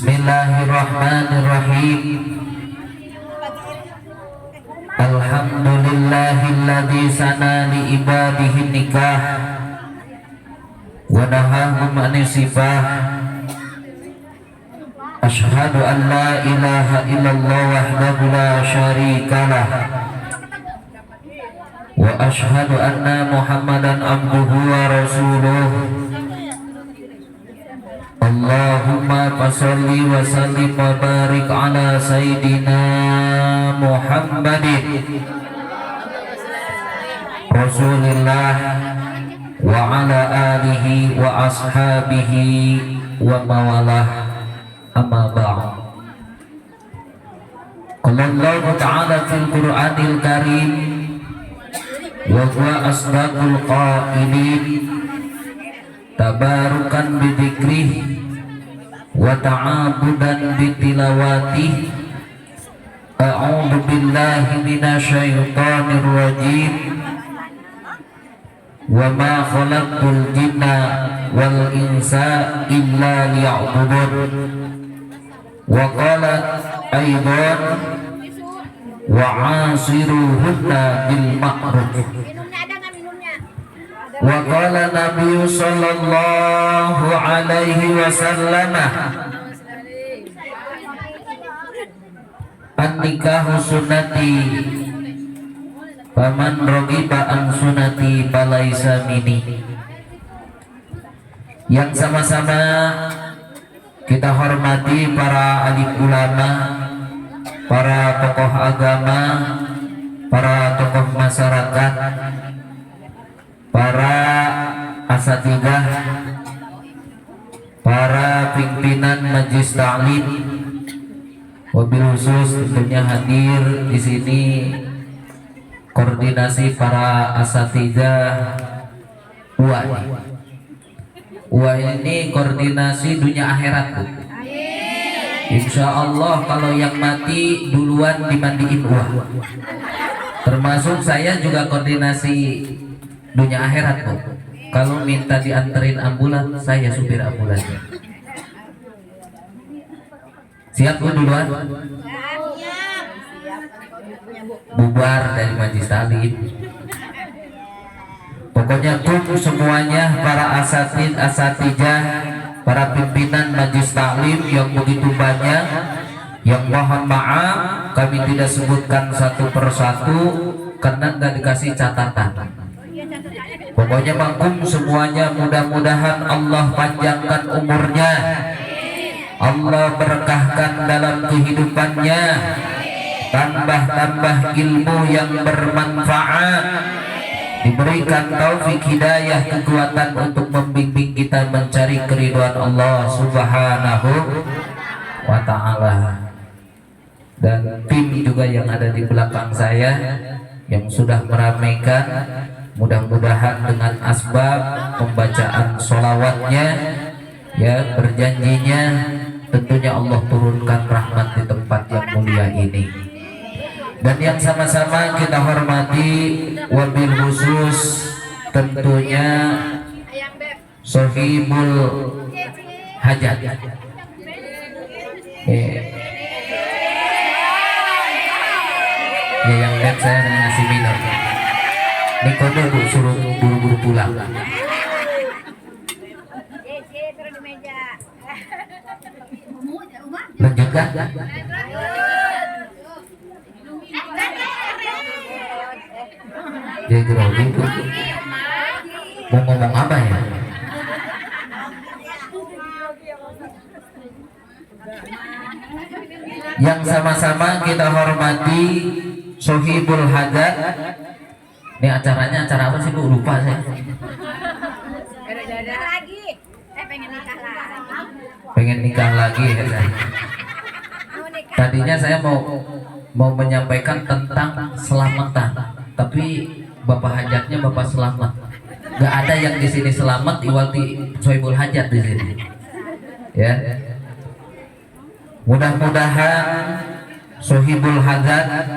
Bismillahirrahmanirrahim. Alhamdulillahilladzi sana li ibadihi nikah wa nahahum anisifah. Ashhadu an la ilaha illallah wahdahu la syarikalah wa ashhadu anna Muhammadan abduhu wa rasuluh. Allahumma fasalli wa sallim wa barik ala sayyidina Muhammadin Rasulillah wa ala alihi wa ashabihi wa mawalah, amma ba'd. Qala Allah ta'ala fil Qur'anil Karim wa huwa asdaqul qailin tabarukan bidzikrih wa ta'abudan bitilawatih. A'udzu billahi minasyaitonir rajim. Wa ma khalaqtul jinna wal insa illa liya'budun. Wa qala aidan wa 'asiruhunna bil ma'ruf. Wa qala Nabi sallallahu alaihi wasallam an-nikahu sunnati faman raghiba an sunnati falaisa minni. Yang sama-sama kita hormati para alim ulama, para tokoh agama, para tokoh masyarakat, para asatidzah, para pimpinan majelis ta'lim, wabil khusus tentunya hadir di sini koordinasi para asatidzah UA. UA ini koordinasi dunia akhirat. Insya Allah kalau yang mati duluan dimandiin UA. Termasuk saya juga koordinasi dunia akhirat tuh. Kalau minta dianterin ambulan, saya supir ambulan. Siap Bu duluan? Bubar dari majelis taklim. Pokoknya kum semuanya, para asatidjah, para pimpinan majelis taklim yang begitu banyak, yang mohon maaf kami tidak sebutkan satu persatu karena nggak dikasih catatan. Pokoknya makum semuanya, mudah-mudahan Allah panjangkan umurnya, Allah berkahkan dalam kehidupannya, tambah ilmu yang bermanfaat, diberikan taufik hidayah, kekuatan untuk membimbing kita mencari keridhaan Allah subhanahu wa ta'ala. Dan tim juga yang ada di belakang saya yang sudah meramaikan, mudah-mudahan dengan asbab pembacaan sholawatnya, ya berjanjinya tentunya Allah turunkan rahmat di tempat yang mulia ini. Dan yang sama-sama kita hormati, wabil khusus tentunya Sohibul Hajat. Ya, yang lihat saya ngasih minum. Ini kode Bu, suruh buru-buru pulang. Lanjutkan. Dia grogi Bu. Mau ngomong apa ya? Yang sama-sama kita hormati Sohibul Hajat. Ini acaranya acara apa sih Bu? Lupa saya. Pengen nikah lagi ya. Tadinya saya mau menyampaikan tentang selamatan, tapi Bapak Hajatnya Bapak Selamat. Gak ada yang di sini selamat iwati Sohibul Hajat di sini. Ya. Mudah-mudahan Sohibul Hajat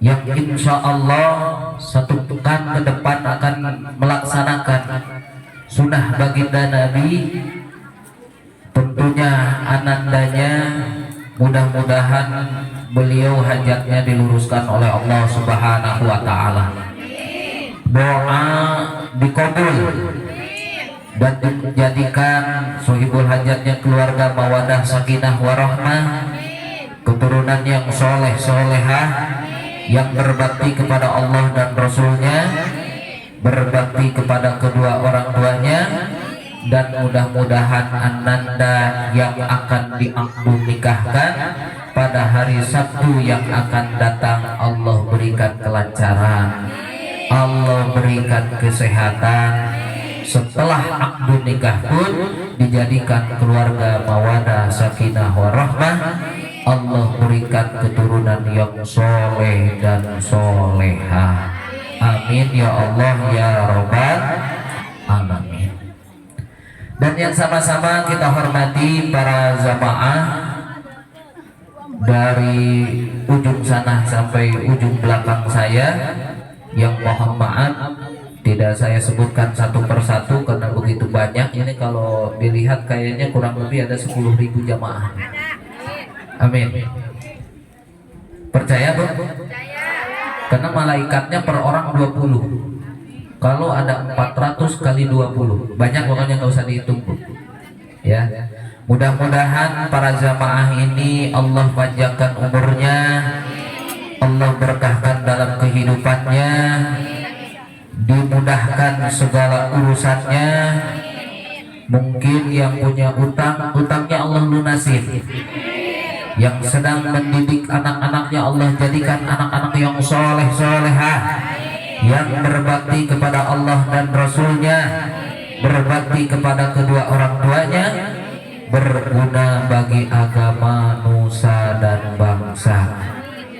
yang insya Allah satu pekan ke depan akan melaksanakan sunnah baginda Nabi tentunya anandanya mudah-mudahan beliau hajatnya diluruskan oleh Allah Subhanahu wa taala. Doa dikabul dan dijadikan sohibul hajatnya keluarga mawadah sakinah warahmah, keturunan yang soleh solehah, yang berbakti kepada Allah dan Rasulnya, berbakti kepada kedua orang tuanya, dan mudah-mudahan ananda yang akan diakdu nikahkan pada hari Sabtu yang akan datang Allah berikan kelancaran, Allah berikan kesehatan. Setelah akdu nikah pun dijadikan keluarga mawadah sakinah warahmah, Allah berikan keturunan yang soleh dan solehah. Amin ya Allah ya Rabbal alamin. Dan yang sama-sama kita hormati para jamaah dari ujung sana sampai ujung belakang saya, yang mohon maaf tidak saya sebutkan satu persatu karena begitu banyak. Ini kalau dilihat kayaknya kurang lebih ada 10.000 jamaah. Amin. Percaya Bu? Karena malaikatnya per orang 20. Kalau ada 400 kali 20, banyak, pokoknya nggak usah dihitung Bu. Ya, mudah-mudahan para jamaah ini Allah panjangkan umurnya, Allah berkahkan dalam kehidupannya, dimudahkan segala urusannya. Mungkin yang punya utang, utangnya Allah lunasin. Yang sedang mendidik anak-anaknya Allah jadikan anak-anak yang soleh solehah, yang berbakti kepada Allah dan Rasulnya, berbakti kepada kedua orang tuanya, berguna bagi agama, nusa dan bangsa.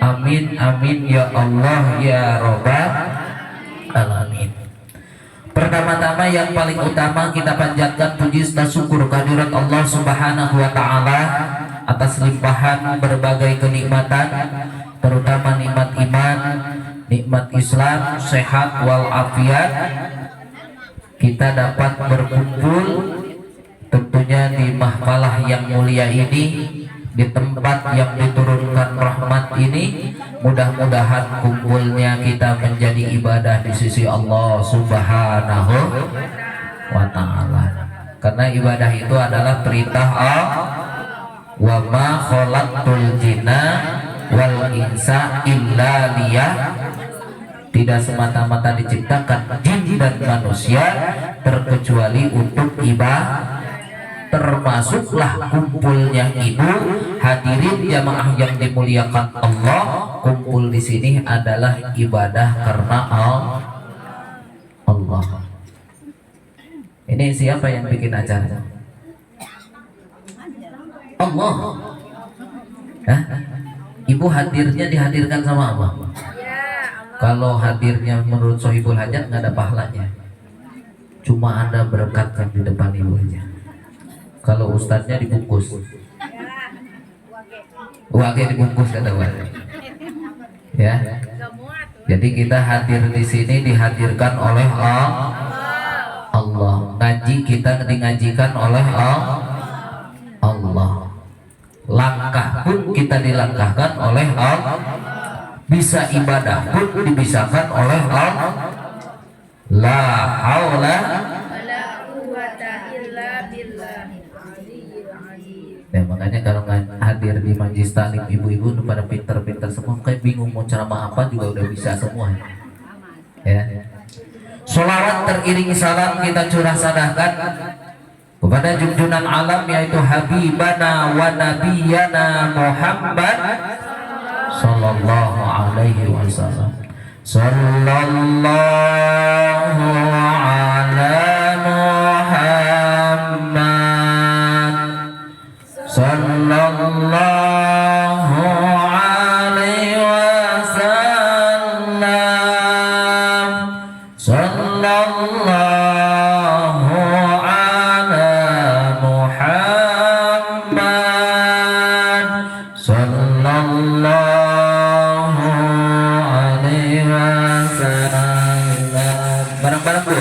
Amin amin ya Allah ya Rabbal alamin. Pertama-tama yang paling utama kita panjatkan puji dan syukur kehadirat Allah Subhanahu wa taala atas limpahan berbagai kenikmatan, terutama nikmat iman, nikmat Islam, sehat walafiat. Kita dapat berkumpul tentunya di mahfalah yang mulia ini, di tempat yang diturunkan rahmat ini. Mudah-mudahan kumpulnya kita menjadi ibadah di sisi Allah Subhanahu wa ta'ala, karena ibadah itu adalah perintah Allah. Wa ma khalaqtul jinna wal insa illa tidak semata-mata diciptakan jin dan manusia terkecuali untuk ibadah. Termasuklah kumpulnya itu, hadirin jamaah yang dimuliakan Allah, kumpul di sini adalah ibadah karena Allah. Ini siapa yang bikin acara? Allah. Hah? Ibu hadirnya dihadirkan sama Allah. Kalau hadirnya menurut sohibul hajat nggak ada pahalanya, cuma ada berkat yang di depan ibu aja. Kalau ustadznya dibungkus, wage dibungkus kata wage. Ya, jadi kita hadir di sini dihadirkan oleh Allah. Ngaji kita ngajikan oleh Allah. Langkah pun kita dilangkahkan oleh Allah. Bisa ibadah pun dibisahkan oleh Allah. La haula wala quwwata illa billah. Ya, makanya kalau hadir di majlis taklim ibu-ibu pada pinter-pinter semua, kayak bingung mau ceramah apa juga udah bisa semua. Ya. Sholawat teriringi salam kita curah sadahkan kepada junjungan alam, yaitu Habibana wa Nabiyana Muhammad sallallahu alaihi wasallam. Sallallahu ala Muhammad sallallahu alaihi wasallam. Sallallahu ala Muhammad sallallahu alaihi wasallam. Bareng-bareng Bu.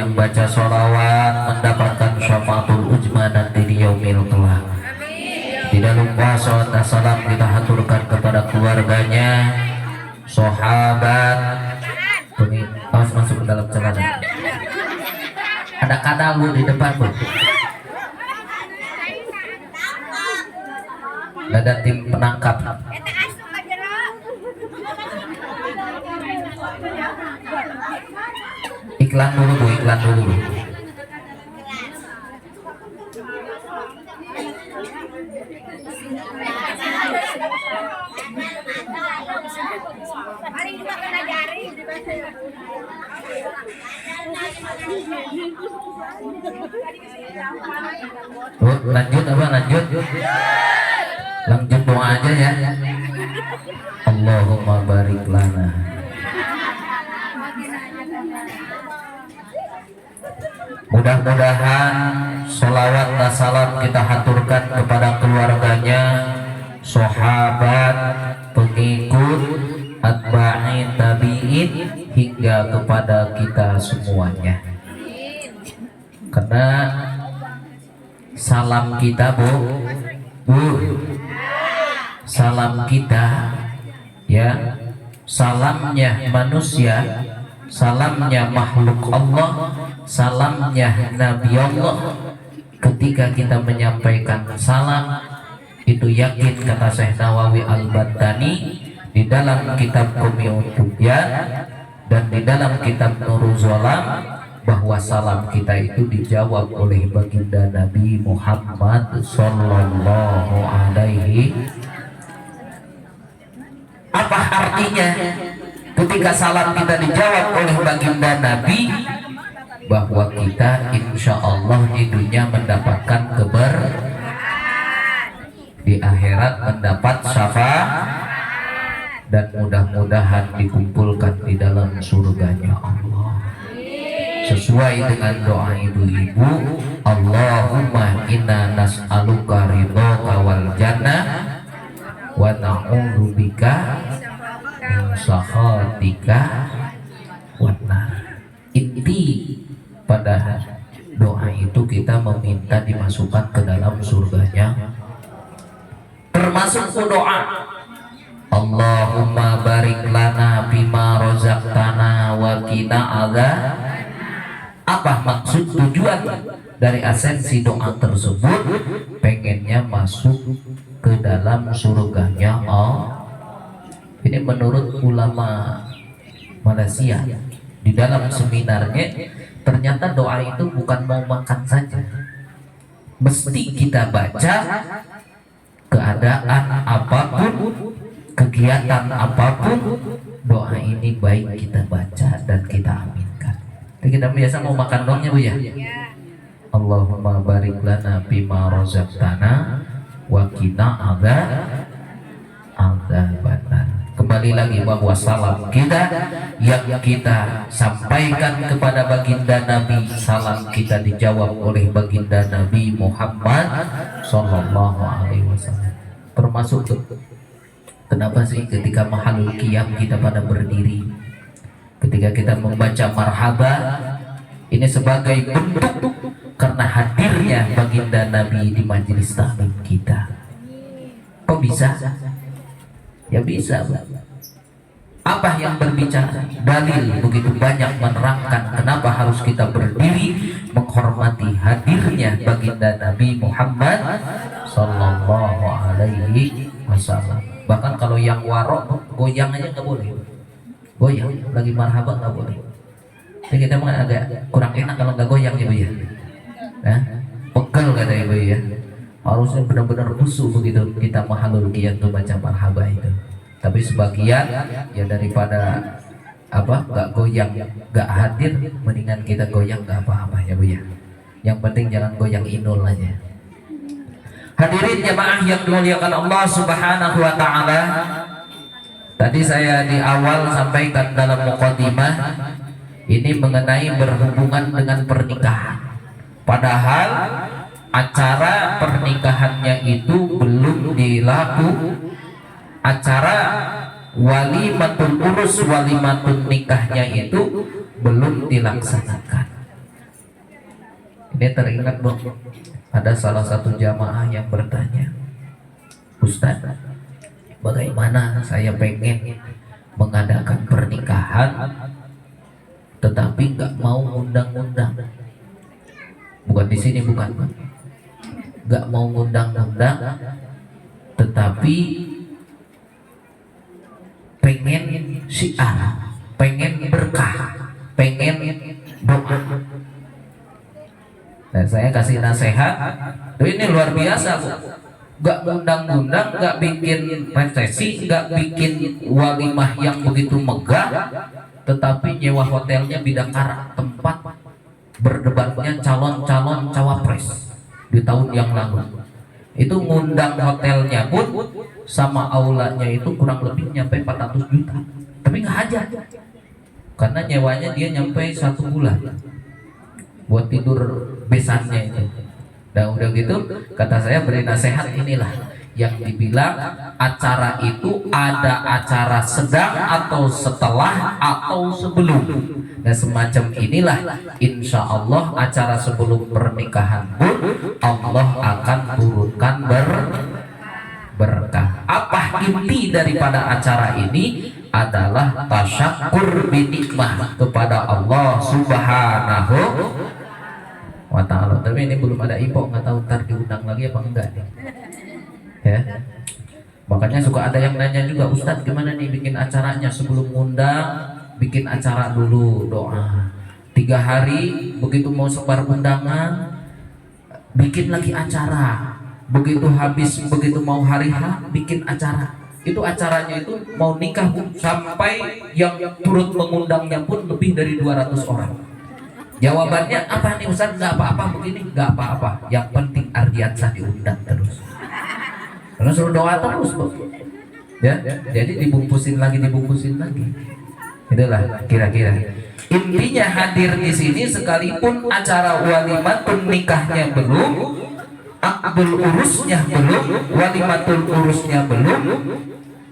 yang baca sholawat mendapatkan syafaatul ujma nanti di yaumil kelak. Tidak lupa salawat dan salam kita haturkan kepada keluarganya, sahabat. Awas masuk ke dalam celana. Ada kadal Bu di depan Bu. Ada tim penangkap. Iklan dulu Bu, iklan dulu Bu. Lanjut apa lanjut? Lanjut doa aja ya. Allahumma barik lana. Mudah-mudahan sholawat dan salam kita haturkan kepada keluarganya, sahabat, pengikut, atba'in tabi'in, hingga kepada kita semuanya. Karena salam kita Bu, salam kita ya, salamnya manusia, salamnya makhluk Allah, salamnya Nabi Allah. Ketika kita menyampaikan salam itu, yakin kata Syekh Nawawi Al-Battani di dalam kitab Qumiyut Tubyan dan di dalam kitab Nurul Zolam, bahwa salam kita itu dijawab oleh baginda Nabi Muhammad Sallallahu Alaihi. Apa artinya ketika salam kita dijawab oleh baginda Nabi? Bahwa kita insya Allah di dunia mendapatkan di akhirat mendapat syafaat, dan mudah-mudahan dikumpulkan di dalam surganya Allah. Sesuai dengan doa ibu-ibu, Allahumma inna nas'aluka ridhoka wal jannah wa na'udzubika min sakhatika wan nar. Inti pada doa itu kita meminta dimasukkan ke dalam surganya. Termasuk doa Allahumma barik lana bima razaqtana wa qina adzab. Apa maksud tujuan dari esensi doa tersebut? Pengennya masuk ke dalam surganya Allah. Ini menurut ulama Malaysia. Di dalam seminarnya ternyata doa itu bukan mau makan saja, mesti kita baca keadaan apapun, kegiatan apapun, doa ini baik kita baca dan kita aminkan. Jadi kita biasa mau makan doangnya Bu ya. Allahumma barik lana bima razaqtana wa qina adzabannar. Kembali lagi bahwa salam kita yang kita sampaikan kepada baginda Nabi, salam kita dijawab oleh baginda Nabi Muhammad Sallallahu Alaihi Wasallam. Termasuk kenapa sih ketika mahalul qiyam kita pada berdiri, ketika kita membaca marhaba, ini sebagai bentuk karena hadirnya baginda Nabi di majelis taklim kita. Kok bisa? Ya bisa. Apa yang berbicara? Dalil begitu banyak menerangkan kenapa harus kita berdiri menghormati hadirnya baginda Nabi Muhammad Sallallahu Alaihi Wasallam. Bahkan kalau yang warok goyang aja nggak boleh. Goyang lagi marhaba nggak boleh. Jadi kita mah agak kurang enak kalau nggak goyang ya Bu ya. Nah, pegel kata Ibu ya. Harusnya benar-benar khusyuk begitu kita mahalul qiyam tuh baca marhaba itu. Tapi sebagian ya daripada nggak goyang, nggak hadir, mendingan kita goyang nggak apa-apa ya Bu ya. Yang penting jangan goyang inul aja. Hadirin jemaah yang dimuliakan Allah Subhanahu wa taala. Tadi saya di awal sampaikan dalam muqaddimah ini mengenai berhubungan dengan pernikahan. Padahal acara pernikahannya itu belum dilakukan. Acara walimatul urus, walimatul nikahnya itu belum dilaksanakan. Ini teringat Bu, ada salah satu jamaah yang bertanya, Ustaz, bagaimana saya pengen mengadakan pernikahan tetapi nggak mau ngundang-ngundang. Bukan di sini, bukan, nggak mau ngundang-ngundang, tetapi pengen syiar, pengen berkah, pengen doa. Dan saya kasih nasihat, ini luar biasa Bu. Gak ngundang-ngundang, gak bikin resepsi, gak bikin walimah yang begitu megah, tetapi nyewa hotelnya Bidakara, tempat berdebatnya calon-calon cawapres di tahun yang lalu. Itu ngundang hotelnya pun sama aulanya itu kurang lebih nyampe 400 juta, tapi nggak hajat karena nyewanya dia nyampe 1 bulan buat tidur besannya itu. Dan udah gitu kata saya beri nasihat, inilah yang dibilang acara itu ada acara sedang atau setelah atau sebelum. Dan semacam inilah insya Allah acara sebelum pernikahan pun Allah akan turunkan berkah. Apa inti daripada acara ini adalah tasyakur binikmah kepada Allah Subhanahu wa ta'ala. Tapi ini belum ada info, nggak tahu ntar diundang lagi apa enggak nih. Ya, makanya suka ada yang nanya juga, Ustadz gimana nih bikin acaranya, sebelum ngundang bikin acara dulu doa 3 hari, begitu mau sebar undangan bikin lagi acara, begitu habis, begitu mau hari H bikin acara. Itu acaranya itu mau nikah sampai yang turut mengundangnya pun lebih dari 200 orang. Jawabannya apa nih Ustaz? Nggak apa-apa begini, nggak apa-apa. Yang penting Ardiansah diundang terus. Terus suruh doa terus Bu. Ya, jadi dibungkusin lagi. Itulah kira-kira. Intinya hadir di sini sekalipun acara walimatul nikahnya belum, akdul urusnya belum, walimatul urusnya belum,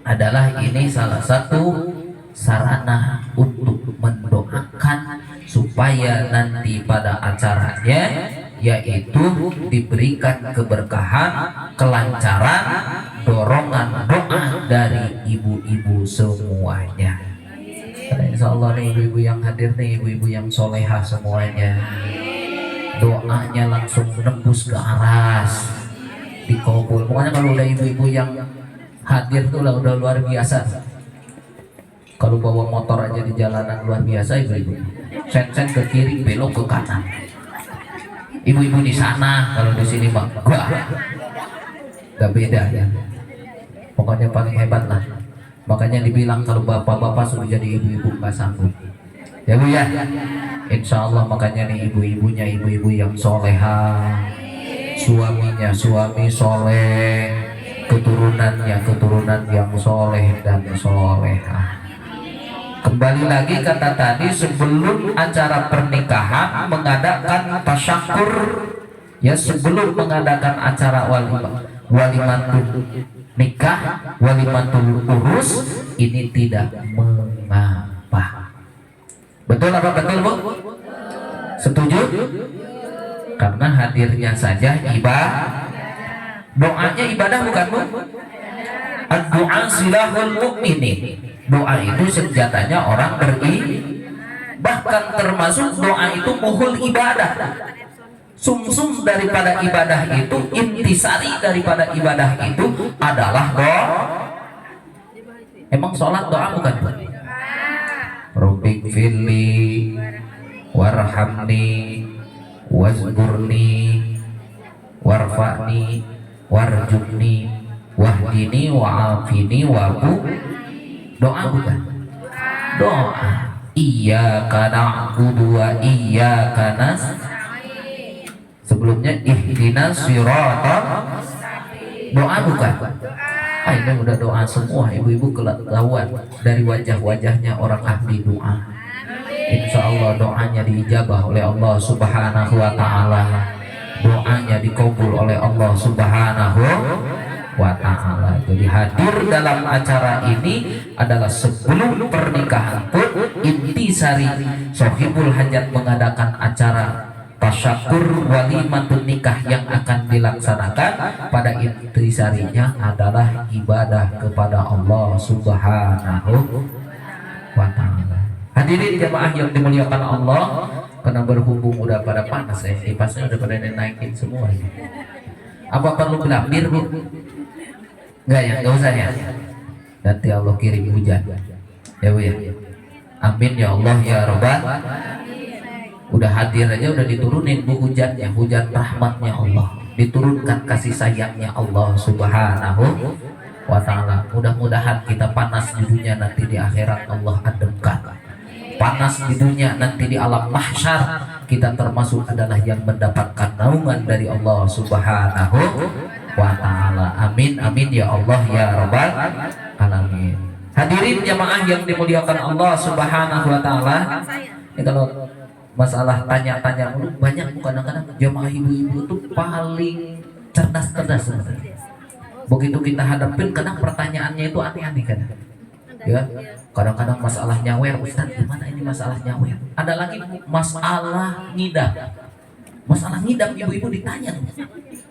adalah ini salah satu sarana untuk mendoakan supaya nanti pada acaranya yaitu diberikan keberkahan, kelancaran, dorongan doa dari ibu-ibu semuanya. Insya Allah nih ibu-ibu yang hadir nih, ibu-ibu yang solehah semuanya, doanya langsung nembus ke aras, dikabul. Pokoknya kalau udah ibu-ibu yang hadir tuh udah luar biasa. Kalau bawa motor aja di jalanan luar biasa ibu-ibu. Sen-sen ke kiri, belok ke kanan. Ibu-ibu di sana, kalau di sini mah gak beda ya. Pokoknya paling hebat lah. Makanya dibilang kalau bapak-bapak sudah jadi ibu-ibu nggak sanggup. Ya Bu ya. Insya Allah makanya nih ibu-ibunya ibu-ibu yang soleha, suaminya suami soleh, keturunannya keturunan yang soleh dan soleha. Kembali lagi kata tadi, sebelum acara pernikahan mengadakan tasyakur, ya sebelum mengadakan acara walimatul nikah, walimatul urus, ini tidak mengapa. Betul apa betul Bu? Setuju? Karena hadirnya saja ibadah. Doanya ibadah bukan Bu? Ad-du'a silahul mu'minin. Doa itu senjatanya orang bahkan termasuk doa itu muhul ibadah. Sumsum daripada ibadah itu, intisari daripada ibadah itu adalah doa. Emang sholat doa bukan? Rabbik firli warhamni wazburni warfa'ni warjukni wahdini wa'afini wabu. Doa bukan? Doa. Iyyaka na'budu wa iyyaka nasta'in. Sebelumnya ihdinas siratal. Doa bukan? Ini udah doa semua ibu-ibu, ketahuan dari wajah-wajahnya orang ahli doa. Insya Allah doanya diijabah oleh Allah Subhanahu wa ta'ala. Doanya dikabul oleh Allah Subhanahu wa ta'ala. Jadi hadir dalam acara ini adalah sebelum pernikahan pun intisari sohibul hajat mengadakan acara tasyakur walimatun nikah yang akan dilaksanakan pada intisarinya adalah ibadah kepada Allah Subhanahu wa ta'ala. Hadirin jamaah yang dimuliakan Allah, karena berhubung udah pada panas ya, kipasnya udah pada naikin semua ya. Apa perlu gelambir Bu? Enggak ya, enggak usah ya. Nanti Allah kirim hujan ya Bu ya. Amin ya Allah ya Rabbal. Udah hadir aja udah diturunin Bu hujannya, hujan rahmatnya Allah, diturunkan kasih sayangnya Allah Subhanahu wa ta'ala. Mudah-mudahan kita panas di dunia, nanti di akhirat Allah ademkan. Panas di dunia, nanti di alam mahsyar kita termasuk adalah yang mendapatkan naungan dari Allah Subhanahu wa ta'ala. Amin amin ya Allah ya Rabbal alamin. Hadirin jamaah yang dimuliakan Allah Subhanahu wa ta'ala. Ini kalau masalah tanya-tanya dulu banyak, kadang-kadang jamaah ibu-ibu itu paling cerdas-cerdas. Begitu kita hadapin kadang pertanyaannya itu aneh-aneh kan. Ya, kadang-kadang masalah nyawer, Ustaz gimana ini masalah nyawer? Ada lagi masalah ngidam. Masalah ngidam ibu-ibu ditanya,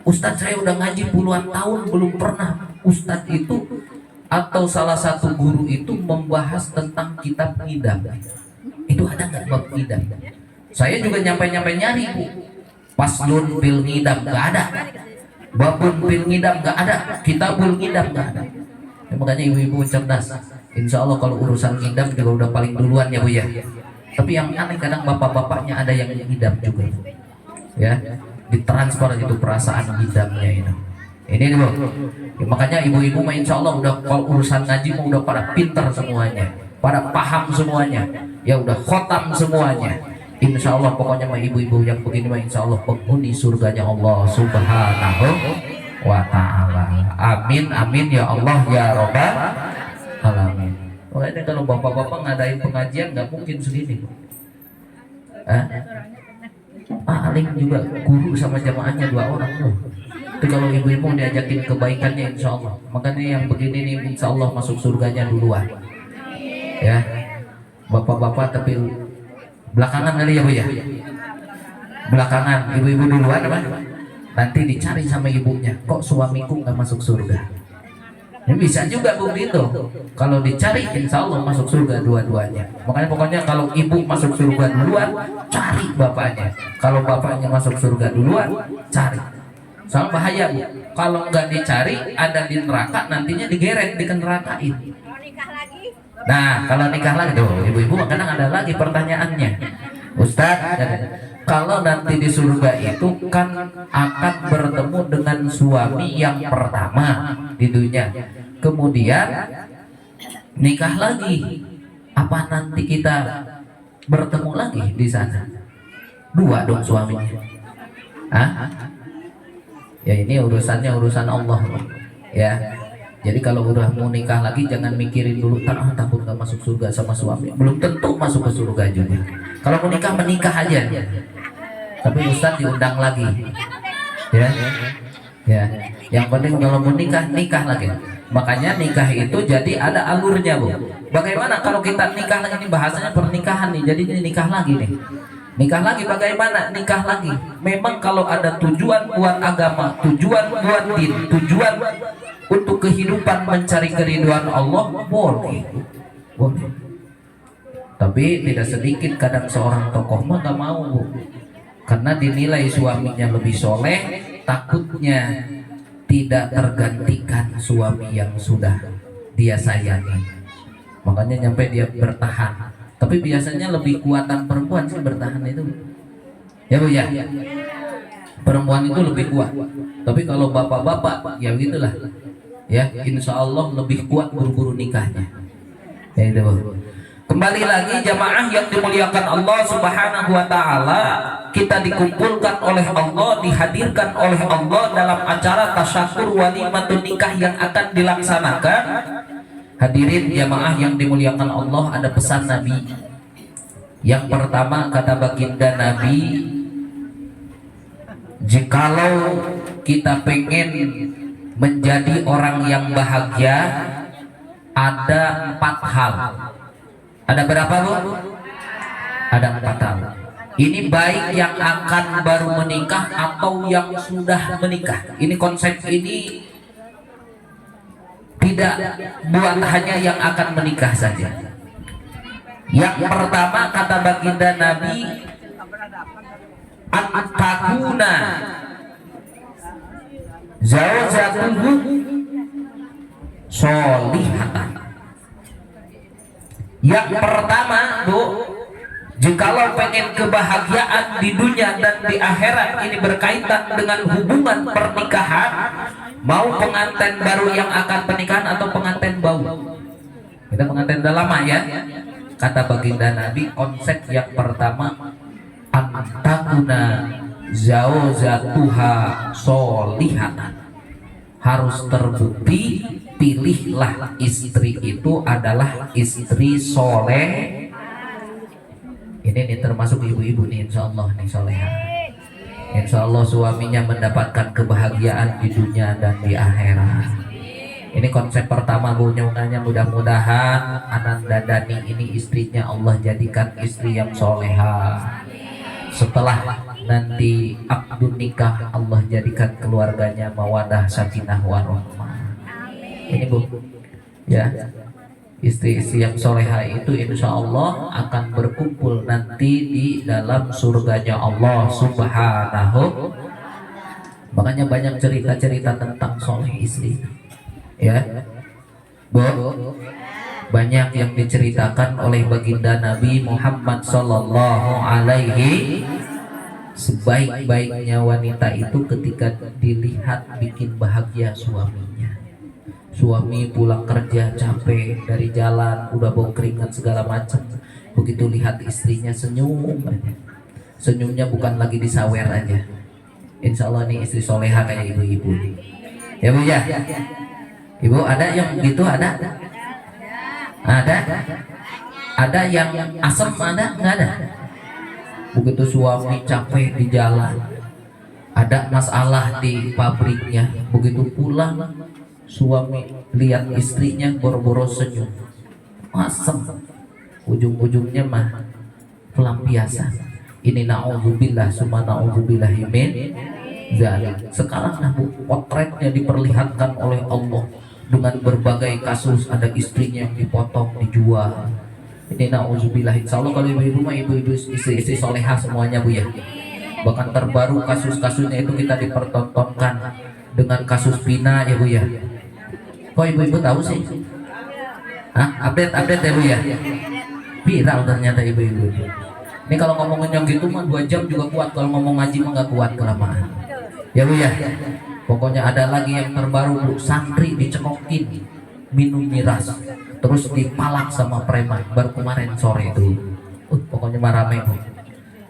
Ustaz saya udah ngaji puluhan tahun belum pernah Ustaz itu atau salah satu guru itu membahas tentang kitab ngidam. Itu ada nggak bab ngidam? Saya juga nyampe-nyampe nyari Bu. Paslun fil ngidam nggak ada, babun fil ngidam nggak ada, kitabul ngidam nggak ada. Ya, makanya ibu-ibu cerdas. Insya Allah kalau urusan ngidam juga udah paling duluan ya Bu ya. Tapi yang aneh kadang bapak-bapaknya ada yang ngidam juga. Ya, ditransfer itu perasaan ngidamnya itu. Ini nih Bu. Ya, makanya ibu-ibu mah insya Allah udah kalau urusan ngaji mah udah pada pintar semuanya, pada paham semuanya, ya udah khotam semuanya. Insya Allah pokoknya mah ibu-ibu yang begini mah insya Allah penghuni surganya Allah Subhanahu wa ta'ala. Amin amin ya Allah ya Rabbal alamin. Makanya kalau bapak-bapak ngadain pengajian nggak mungkin segini Bu. Paling juga guru sama jamaahnya 2 orang Bu. Tapi kalau ibu-ibu diajakin kebaikannya insya Allah. Makanya yang begini nih insya Allah masuk surganya duluan. Ya, bapak-bapak tapi belakangan kali ya Bu ya. Belakangan, ibu-ibu duluan apa? Nanti dicari sama ibunya, kok suamiku nggak masuk surga? Ya, bisa juga begitu. Kalau dicari insya Allah masuk surga dua-duanya. Makanya pokoknya kalau ibu masuk surga duluan, cari bapaknya. Kalau bapaknya masuk surga duluan, cari. Soal bahaya Bu, kalau nggak dicari ada di neraka, nantinya digeret, dikenderakain. Nah kalau nikah lagi tuh ibu-ibu kadang ada lagi pertanyaannya, Ustaz kalau nanti di surga itu kan akan bertemu dengan suami yang pertama di dunia, kemudian nikah lagi, apa nanti kita bertemu lagi di sana? 2 dong suaminya. Hah? Ya ini urusannya urusan Allah ya. Jadi kalau udah mau nikah lagi jangan mikirin dulu takut gak masuk surga sama suami. Belum tentu masuk ke surga juga. Kalau mau nikah menikah aja. Tapi Ustaz diundang lagi. Ya. Ya. Yang penting kalau mau nikah nikah lagi. Makanya nikah itu jadi ada alurnya Bu. Bagaimana kalau kita nikah lagi, ini bahasanya pernikahan nih. Jadi ini nikah lagi nih. Nikah lagi bagaimana? Nikah lagi. Memang kalau ada tujuan buat agama, tujuan buat din, tujuan untuk kehidupan mencari keridhaan Allah, boleh. Boleh. Tapi tidak sedikit kadang seorang tokoh mah gak mau Bu. Karena dinilai suaminya lebih soleh, takutnya tidak tergantikan suami yang sudah dia sayangi. Makanya nyampe dia bertahan. Tapi biasanya lebih kuatan perempuan sih bertahan itu. Ya Bu ya. Perempuan itu lebih kuat. Tapi kalau bapak-bapak ya gitulah. Ya, insya Allah lebih kuat buru-buru nikahnya. Ya itu Bu. Kembali lagi jamaah yang dimuliakan Allah Subhanahu wa ta'ala, kita dikumpulkan oleh Allah, dihadirkan oleh Allah dalam acara tasyakur walimatun nikah yang akan dilaksanakan. Hadirin jamaah yang dimuliakan Allah, ada pesan Nabi. Yang pertama kata baginda Nabi, jikalau kita pengen menjadi orang yang bahagia, ada 4 hal. Ada berapa Bu? Ada 4 hal. Ini baik yang akan baru menikah atau yang sudah menikah. Ini konsep ini tidak buat hanya yang akan menikah saja. Yang pertama kata baginda Nabi, at-takuna zawjatuhu sholihatan. Yang pertama, Bu, jikalau pengen kebahagiaan di dunia dan di akhirat, ini berkaitan dengan hubungan pernikahan, mau pengantin baru yang akan pernikahan atau pengantin bau. Kita pengantin udah lama ya. Kata baginda Nabi, konsep yang pertama, antakuna zawjatuha sholihatan. Harus terbukti, pilihlah istri itu adalah istri soleh. Ini termasuk ibu-ibu nih, insya Allah nih soleha. Insya Allah suaminya mendapatkan kebahagiaan di dunia dan di akhirat. Ini konsep pertama, Bu, nyunganya mudah-mudahan Ananda Dani ini istrinya Allah jadikan istri yang soleha. Setelah nanti akdun nikah, Allah jadikan keluarganya mawadah sakinah warahmah. Ini, Bu, ya, istri-istri yang soleha itu insya Allah akan berkumpul nanti di dalam surganya Allah Subhanahu. Makanya banyak cerita-cerita tentang soleh istri, ya, Bu. Banyak yang diceritakan oleh baginda Nabi Muhammad Sallallahu Alaihi. Sebaik-baiknya wanita itu ketika dilihat bikin bahagia suaminya. Suami pulang kerja capek dari jalan, udah bau keringat segala macam, begitu lihat istrinya senyum aja. Senyumnya bukan lagi disawer aja. Insya Allah nih istri soleha kayak ibu-ibu nih, ya, Bu, ya. Ibu ada yang gitu, ada yang asem, ada nggak ada? Begitu suami capek di jalan, ada masalah di pabriknya, begitu pulang suami lihat istrinya boro-boro senyum, asem, ujung-ujungnya mah pelampiasan. Ini na'udzubillah summa na'udzubillahi min dzalik. Sekarang nah, Bu, potretnya diperlihatkan oleh Allah dengan berbagai kasus, ada istrinya yang dipotong, dijual. Ini na'udzubillah. Insya Allah kalau ibu-ibu mah ibu-ibu istri-istri soleha semuanya, Bu, ya. Bahkan terbaru kasus-kasusnya itu kita dipertontonkan dengan kasus Pina, ya, Bu, ya. Kok ibu-ibu tahu sih? Hah? Update ya, Bu, ya. Viral ternyata ibu-ibu. Ini kalau ngomongin yang gitu mah 2 jam juga kuat, kalau ngomong ngaji mah nggak kuat kelamaan. Ya, Bu, ya. Pokoknya ada lagi yang terbaru, Bu, santri dicekokin minum miras, terus dipalak sama preman, baru kemarin sore itu. Pokoknya mah rame, Bu.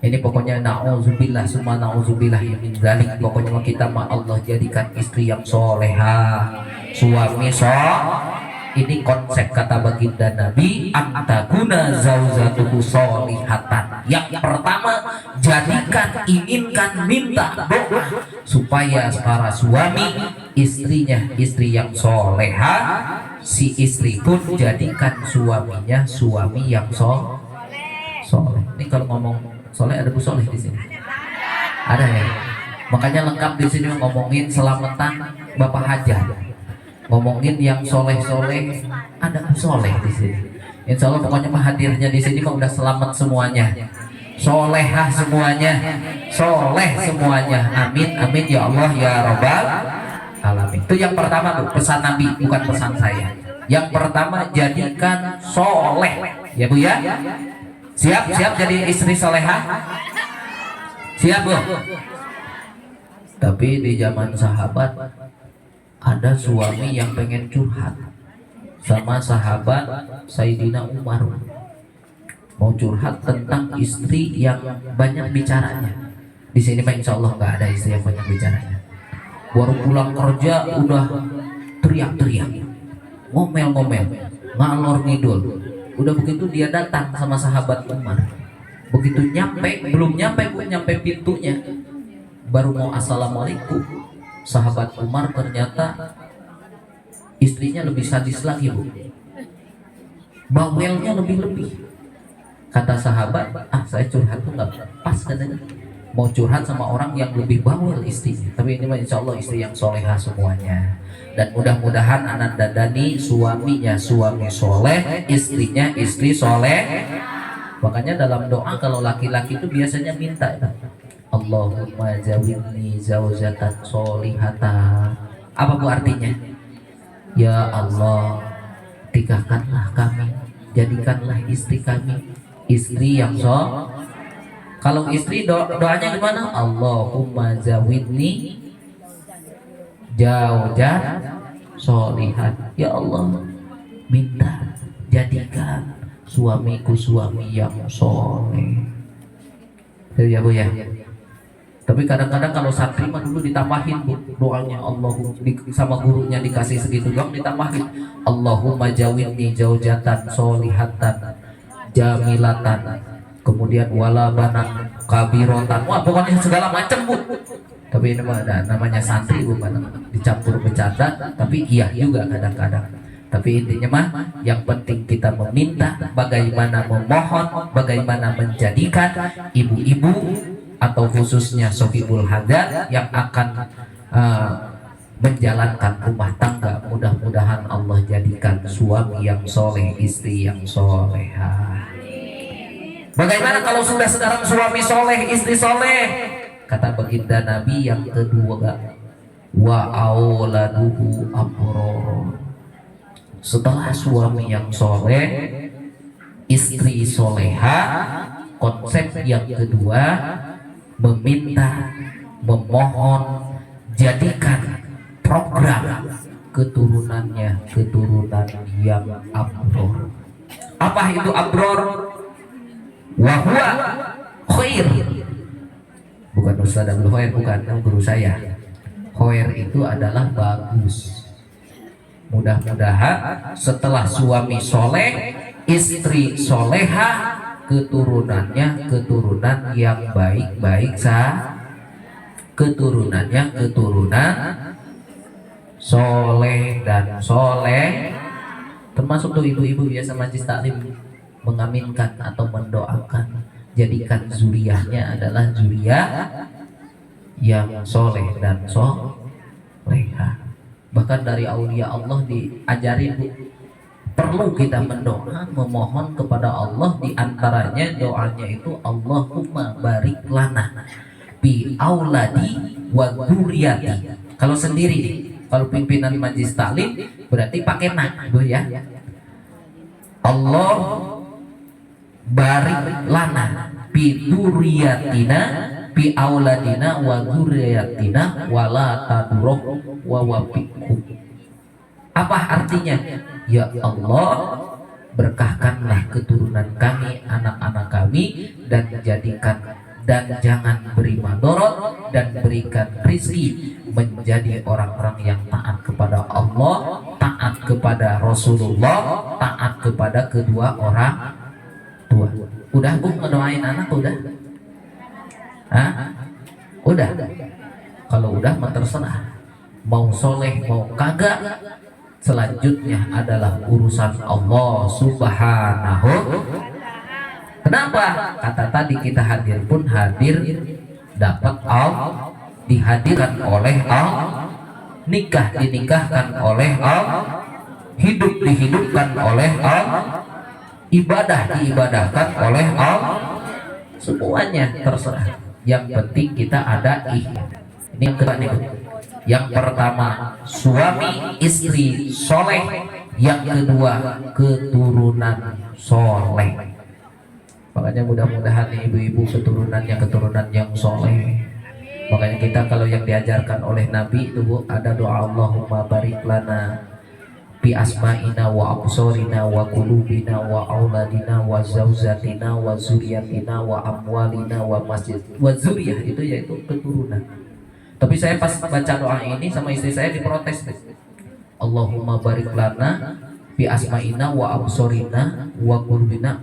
Ini pokoknya na'udzubillah summa na'udzubillah min dzalik. Pokoknya kita mah Allah jadikan istri yang soleha, suami ini konsep kata baginda Nabi, antakuna zaujatuhu sholihatan. Yang pertama, jadikan, inginkan, minta doa supaya para suami istrinya istri yang soleha, si istri pun jadikan suaminya suami yang soleh. Ini kalau ngomong soleh ada Bu Soleh di sini? Ada, ya. Makanya lengkap di sini ngomongin selamatan Bapak Hajah. Ngomongin yang soleh-soleh, ada soleh di sini. Insya Allah pokoknya mah hadirnya di sini mah udah selamat semuanya, solehah semuanya, soleh semuanya. Amin amin ya Allah ya Rabbal alamin. Itu yang pertama, Bu, pesan Nabi, bukan pesan saya. Yang pertama, jadikan soleh, ya, Bu, ya. Siap jadi istri solehah? Siap, Bu. Tapi di zaman sahabat ada suami yang pengen curhat sama sahabat Sayyidina Umar, mau curhat tentang istri yang banyak bicaranya. Di sini mah insya Allah nggak ada istri yang banyak bicaranya. Baru pulang kerja udah teriak-teriak, ngomel-ngomel, ngalor ngidul. Udah begitu dia datang sama sahabat Umar. Begitu belum nyampe pintunya, baru mau assalamualaikum. Sahabat Umar ternyata istrinya lebih sadis lagi, Bu. Bawelnya lebih-lebih. Kata sahabat, saya curhat tuh nggak pas katanya. Mau curhat sama orang yang lebih bawel istrinya. Tapi ini mah insya Allah istri yang soleha semuanya. Dan mudah-mudahan anak dadani suaminya suami soleh, istrinya istri soleh. Makanya dalam doa kalau laki-laki itu biasanya minta ya, Allahumma zawidni zaujatan solihata. Apa bu artinya? Ya Allah, nikahkanlah kami, jadikanlah istri kami istri yang kalau istri doanya gimana? Allahumma zawidni zaujat solihat. Ya Allah, minta jadikan suamiku suami yang soleh. Ya bu ya. Tapi kadang-kadang kalau santri mah dulu ditambahin bu doanya, sama gurunya dikasih segitu doang ditambahin, Allahumma zawidni zaujatan solihatan jamilatan, kemudian wala banat kabirotan, wah pokoknya segala macam bu. Tapi ini mah ada namanya santri bu, dicampur bercanda tapi iya juga kadang-kadang. Tapi intinya mah yang penting kita meminta, bagaimana memohon, bagaimana menjadikan ibu-ibu atau khususnya sohibul hajat yang akan menjalankan rumah tangga, mudah-mudahan Allah jadikan suami yang soleh, istri yang soleha. Bagaimana kalau sudah sekarang suami soleh, istri soleh? Kata baginda Nabi yang kedua, wa auladuhu abror. Setelah suami yang soleh, istri soleha, konsep yang kedua meminta, memohon, jadikan program keturunannya keturunan yang abror. Apa itu abror? Wahwa khair. Bukan Ustaz Abdul Khair, bukan guru saya. Khair itu adalah bagus. Mudah-mudahan setelah suami soleh, istri soleha, keturunannya keturunan yang baik-baik keturunannya keturunan soleh dan soleh. Termasuk tuh ibu-ibu biasa majlis taklim mengaminkan atau mendoakan, jadikan zuriyahnya adalah zuriyah yang soleh dan soleha. Bahkan dari aulia Allah diajarin bu, perlu kita mendoa, memohon kepada Allah. Di antaranya doanya itu Allahumma barik lana bi auladi wa dzurriyyati. Kalau sendiri, kalau pimpinan majlis taklim berarti pakai nak bu ya. Allah barik lana bi dzurriyyatina bi auladina wa dzurriyyatina wala tadurruh wa wafiqhum. Apa artinya? Ya Allah, berkahkanlah keturunan kami, anak-anak kami, dan jadikan dan jangan beri madorot, dan berikan rizki menjadi orang-orang yang taat kepada Allah, taat kepada Rasulullah, taat kepada kedua orang tua. Udah bu ngedoain anak udah? Hah? Udah? Kalau udah mah terserah, mau soleh mau kagak, selanjutnya adalah urusan Allah Subhanahu. Kenapa? Kata tadi kita hadir pun hadir dapat Allah, dihadirkan oleh Allah, nikah dinikahkan oleh Allah, hidup dihidupkan oleh Allah, ibadah diibadahkan oleh Allah. Semuanya terserah. Yang penting kita ada ikhlas. Ini yang kedua nih. Yang pertama suami istri soleh, yang kedua keturunan soleh. Makanya mudah-mudahan ibu-ibu keturunannya keturunan yang soleh. Makanya kita kalau yang diajarkan oleh Nabi itu ada doa Allahumma barik lana bi asma'ina wa absorina wa qulubina wa auladina wa zauzatina wa zuriyatina wa amwalina wa masjid wa zuriyah, itu yaitu keturunan. Tapi saya pas baca doa ini sama istri saya diprotes. Allahumma barik lana bi asma'ina wa absorina wa qulubina,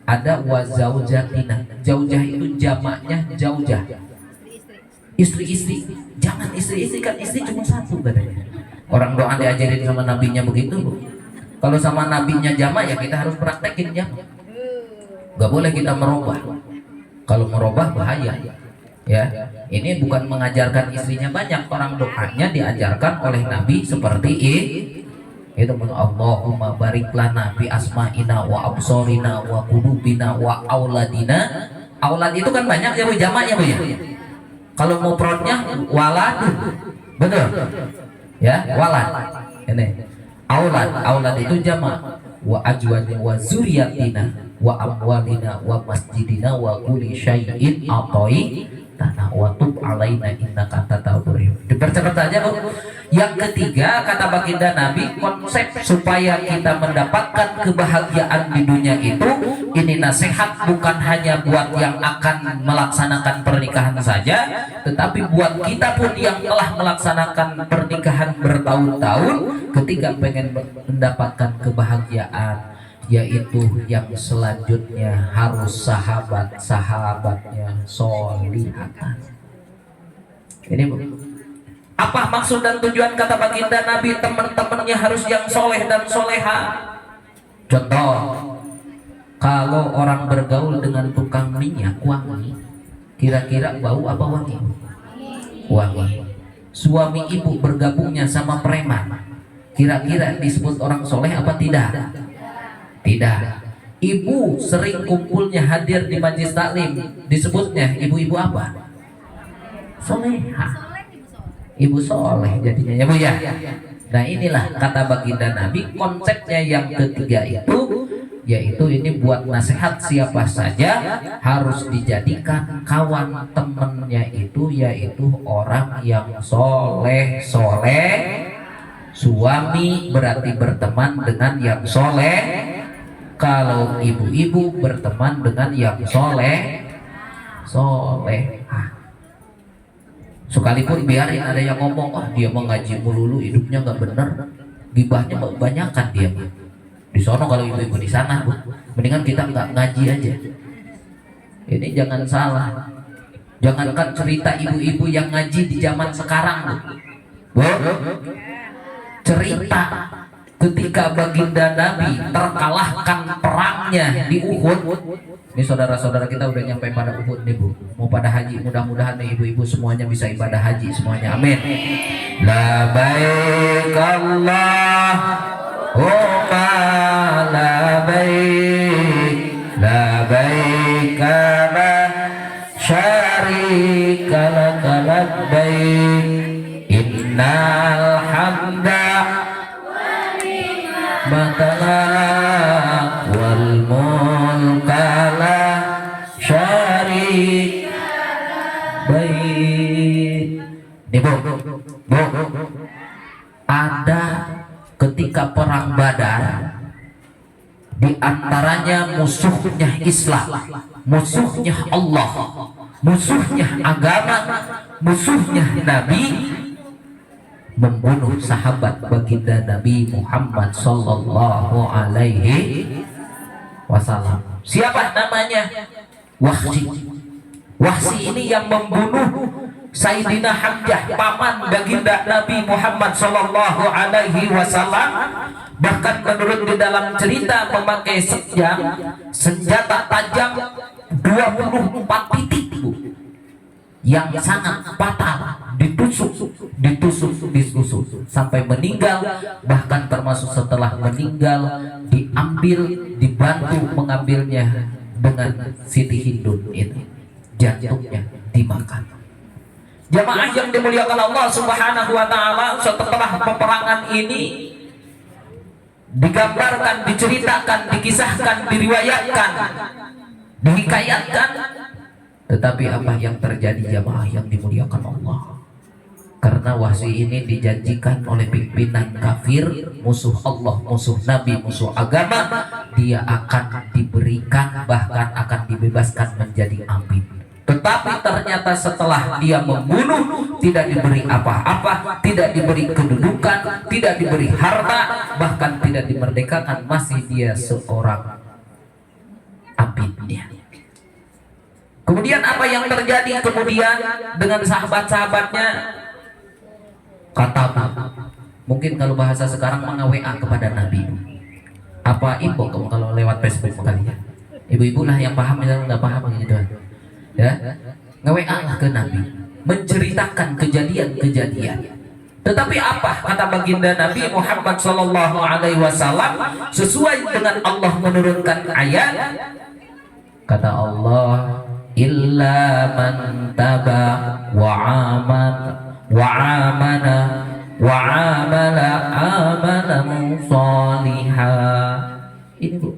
ada wa zaujatina. Zaujah itu jamaknya zaujah, istri-istri. Jangan istri-istri, kan istri cuma satu katanya. Orang doa diajarin sama nabinya begitu. Kalau sama nabinya jamak ya kita harus praktekin jamak. Gak boleh kita merubah. Kalau merubah bahaya. Ya, ini bukan mengajarkan istrinya banyak, orang doanya diajarkan oleh Nabi seperti itu. Allahumma barik lana fi asma'ina wa absorina wa qulubina wa auladina. Aulad itu kan banyak ya Bu, jamak ya Bu ya. Kalau mufradnya walad, betul ya, walad. Ini aulad itu jamak. Wa ajwadina wa zuriyatina wa amwalina wa masjidina wa kulli syai'in atoi tanah wa tub alaina innaka antat tawwabur rahim. Dipercepat saja Bu. Yang ketiga kata baginda Nabi, konsep supaya kita mendapatkan kebahagiaan di dunia itu, ini nasihat bukan hanya buat yang akan melaksanakan pernikahan saja, tetapi buat kita pun yang telah melaksanakan pernikahan bertahun-tahun, ketika pengen mendapatkan kebahagiaan, yaitu yang selanjutnya harus sahabat-sahabatnya solihatan. Ini Bu. Apa maksud dan tujuan kata baginda Nabi teman-temannya harus yang soleh dan soleha? Contoh, kalau orang bergaul dengan tukang minyak wangi, kira-kira bau apa wangi? Wangi. Suami ibu bergabungnya sama preman, kira-kira disebut orang soleh apa tidak? Tidak. Ibu sering kumpulnya hadir di majlis taklim, disebutnya ibu-ibu apa? Soleha. Ibu soleh jadinya ya Bu ya. Nah inilah kata baginda Nabi, konsepnya yang ketiga itu, yaitu ini buat nasihat siapa saja harus dijadikan kawan temennya itu, yaitu orang yang soleh. Suami berarti berteman dengan yang soleh. Kalau ibu-ibu berteman dengan yang soleh. Sekalipun biarin ada yang ngomong, dia mau ngaji melulu, hidupnya nggak bener, gibahnya kebanyakan dia. Di sono kalau ibu-ibu di sana, Bu, mendingan kita nggak ngaji aja. Ini jangan salah. Jangankan cerita ibu-ibu yang ngaji di zaman sekarang, Bu. Cerita ketika baginda Nabi terkalahkan perangnya di Uhud. Ini saudara-saudara kita udah nyampe pada Uhud nih Bu, mau pada haji. Mudah-mudahan nih ibu-ibu semuanya bisa ibadah haji semuanya, amin. Labaik Allahumma labaik, labaik la syarika laka labbaik, innal hamda matalak wal mulkala syarik baik. Nih Bu, ada ketika perang Badar, di antaranya musuhnya Islam, musuhnya Allah, musuhnya agama, musuhnya Nabi, membunuh sahabat baginda Nabi Muhammad sallallahu alaihi wasallam. Siapa namanya? Wahsy. Wahsy ini yang membunuh Sayyidina Hamzah, paman baginda Nabi Muhammad sallallahu alaihi wasallam. Bahkan menurut di dalam cerita memakai senjata tajam 24 titik Bu, yang sangat fatal, ditusuk sampai meninggal. Bahkan termasuk setelah meninggal diambil, dibantu mengambilnya dengan Siti Hindun itu, jantungnya dimakan. Jamaah yang dimuliakan Allah Subhanahu wa taala, setelah peperangan ini digambarkan, diceritakan, dikisahkan, diriwayatkan, dihikayatkan. Tetapi apa yang terjadi jamaah yang dimuliakan Allah? Karena Wahsy ini dijanjikan oleh pimpinan kafir, musuh Allah, musuh Nabi, musuh agama, dia akan diberikan, bahkan akan dibebaskan menjadi abid. Tetapi ternyata setelah dia membunuh, tidak diberi apa-apa, tidak diberi kedudukan, tidak diberi harta, bahkan tidak dimerdekakan, masih dia seorang abidnya. Kemudian apa yang terjadi kemudian dengan sahabat-sahabatnya? Kata mungkin kalau bahasa sekarang WA kepada Nabi. Apa info kamu kalau lewat Facebook kalian? Ibu-ibu lah yang paham, yang nggak paham gitu ya. Nge-WA lah ke Nabi, menceritakan kejadian-kejadian. Tetapi apa kata baginda Nabi Muhammad Sallallahu Alaihi Wasallam sesuai dengan Allah menurunkan ayat? Kata Allah, illa man taba wa aman wa amana wa amala amalan salihah. Ini Bu,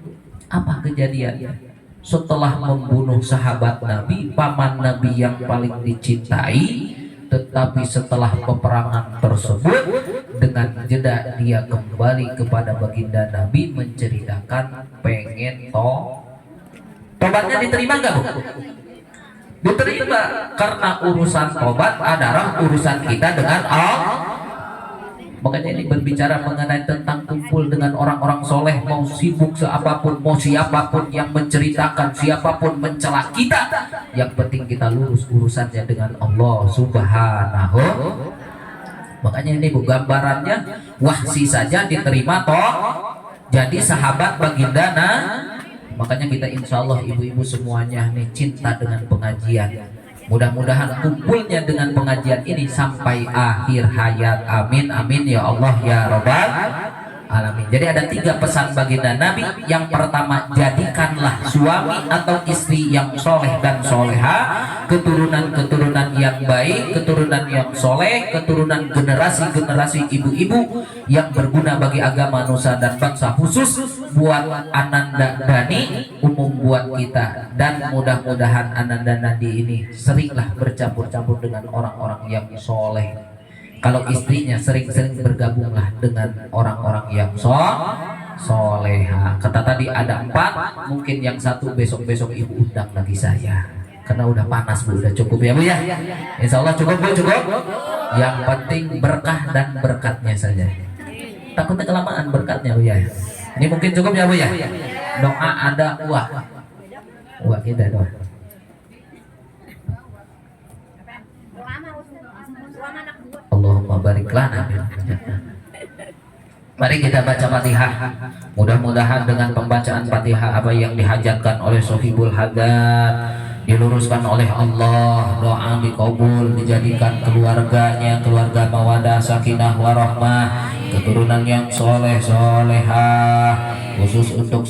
apa kejadiannya? Setelah membunuh sahabat Nabi, paman Nabi yang paling dicintai, tetapi setelah peperangan tersebut, dengan jeda dia kembali kepada baginda Nabi menceritakan pengen tobatnya diterima nggak Bu? Diterima, karena urusan tobat adalah urusan kita dengan Allah. Makanya ini berbicara mengenai tentang kumpul dengan orang-orang soleh, mau sibuk seapapun, mau siapapun yang menceritakan, siapapun mencela kita, yang penting kita lurus urusannya dengan Allah Subhanahu. Makanya ini Bu, gambarannya Wahsi saja diterima toh jadi sahabat baginda. Makanya kita insya Allah ibu-ibu semuanya nih cinta dengan pengajian. Mudah-mudahan kumpulnya dengan pengajian ini sampai akhir hayat. Amin amin ya Allah ya Rabbal alamin. Jadi ada 3 pesan baginda Nabi. Yang pertama, jadikanlah suami atau istri yang soleh dan soleha, keturunan-keturunan yang baik, keturunan yang soleh, keturunan generasi-generasi ibu-ibu yang berguna bagi agama nusa dan bangsa, khusus buat Ananda Dhani, umum buat kita. Dan mudah-mudahan Ananda Nadi ini seringlah bercampur-campur dengan orang-orang yang soleh. Kalau istrinya sering-sering bergabunglah dengan orang-orang yang soleha. Kata tadi ada 4, mungkin yang satu besok-besok ibu undang lagi saya, karena udah panas Bu, udah cukup ya Bu ya. Insya Allah cukup Bu, cukup. Yang penting berkah dan berkatnya saja. Takutnya kelamaan berkatnya Bu ya. Ini mungkin cukup ya Bu ya. Doa ada wah kita doa. Allahumma barik lana. Mari kita baca Fatihah. Mudah-mudahan dengan pembacaan Fatihah apa yang dihajatkan oleh Sohibul Hadat diluruskan oleh Allah, doa dikabul, dijadikan keluarganya keluarga mawadah, sakinah, warahmah, keturunan yang soleh solehah, khusus untuk